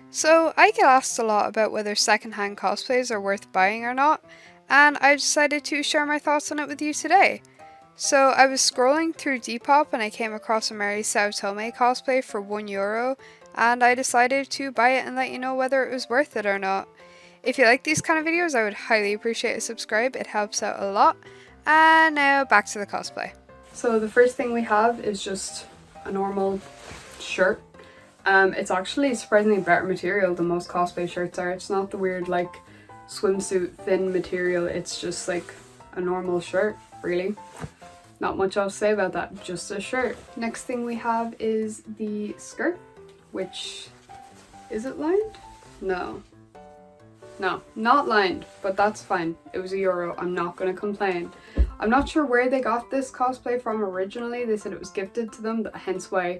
So I get asked a lot about whether secondhand cosplays are worth buying or not, and I decided to share my thoughts on it with you today. So I was scrolling through Depop and I came across a Mary Saotome cosplay for €1, and I decided to buy it and let you know whether it was worth it or not. If you like these kind of videos, I would highly appreciate a subscribe, it helps out a lot. And now back to the cosplay. So the first thing we have is just a normal shirt. It's actually surprisingly better material than most cosplay shirts are. It's not the weird like swimsuit thin material, it's just like a normal shirt, really. Not much else to say about that, just a shirt. Next thing we have is the skirt, which, is it lined? No. No, not lined, but that's fine. It was €1, I'm not gonna complain. I'm not sure where they got this cosplay from originally. They said it was gifted to them, hence why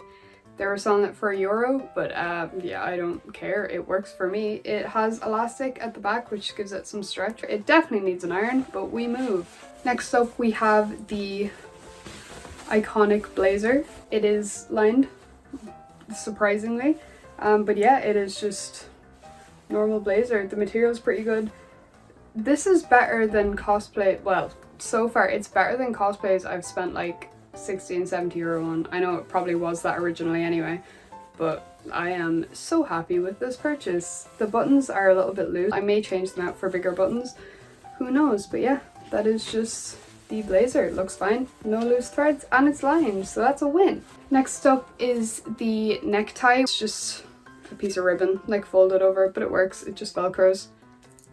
they were selling it for €1, but yeah, I don't care. It works for me. It has elastic at the back, which gives it some stretch. It definitely needs an iron, but we move. Next up, we have the iconic blazer. It is lined, surprisingly, but yeah, it is just normal blazer. The material is pretty good. This is better than cosplay. Well, so far it's better than cosplays I've spent like 60 and 70 euro on. I know it probably was that originally anyway, but I am so happy with this purchase. The buttons are a little bit loose. I may change them out for bigger buttons, who knows, but yeah, that is just the blazer. It looks fine, no loose threads, and it's lined, so that's a win. Next up is the necktie. It's just a piece of ribbon like folded over, but it works, it just velcros.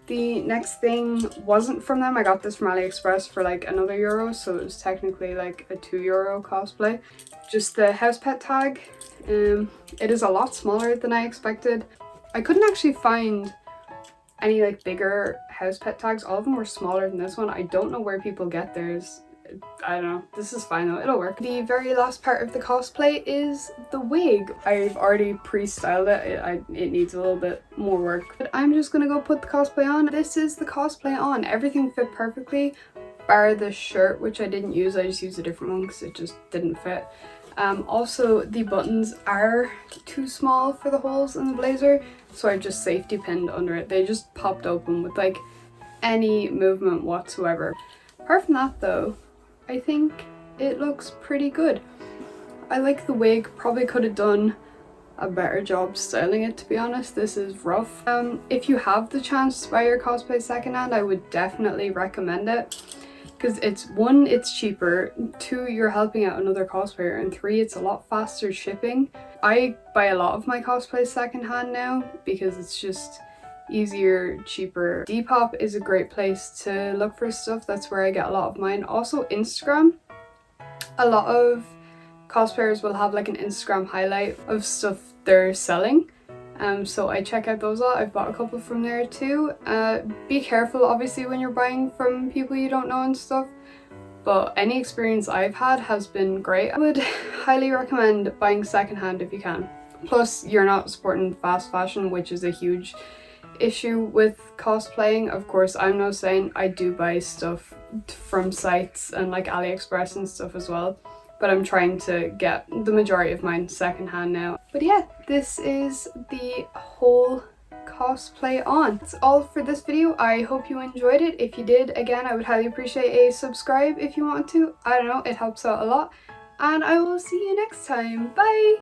The next thing wasn't from them. I got this from AliExpress for like another €1, so it was technically like a €2 cosplay. Just the house pet tag. It is a lot smaller than I expected. I couldn't actually find any like bigger house pet tags. All of them were smaller than this one. I don't know where people get theirs. I don't know. This is fine though, it'll work. The very last part of the cosplay is the wig. I've already pre-styled it. It needs a little bit more work, but I'm just gonna go put the cosplay on. This is the cosplay on. Everything fit perfectly, bar the shirt, which I didn't use. I just used a different one because it just didn't fit. Also, the buttons are too small for the holes in the blazer, so I just safety pinned under it. They just popped open with like any movement whatsoever. Apart from that though, I think it looks pretty good. I like the wig, probably could have done a better job styling it, to be honest. This is rough. If you have the chance to buy your cosplay secondhand, I would definitely recommend it. Because it's one, it's cheaper, two, you're helping out another cosplayer, and three, it's a lot faster shipping. I buy a lot of my cosplays secondhand now because it's just easier, cheaper. Depop is a great place to look for stuff. That's where I get a lot of mine. Also Instagram. A lot of cosplayers will have like an Instagram highlight of stuff they're selling. So I check out those a lot. I've bought a couple from there too. Be careful obviously when you're buying from people you don't know and stuff, but any experience I've had has been great. I would highly recommend buying secondhand if you can. Plus you're not supporting fast fashion, which is a huge issue with cosplaying. Of course, I'm not saying I do buy stuff from sites and like AliExpress and stuff as well, but I'm trying to get the majority of mine secondhand now. But yeah, this is the whole cosplay on. That's all for this video. I hope you enjoyed it. If you did, again, I would highly appreciate a subscribe if you want to. I don't know, it helps out a lot. And I will see you next time. Bye!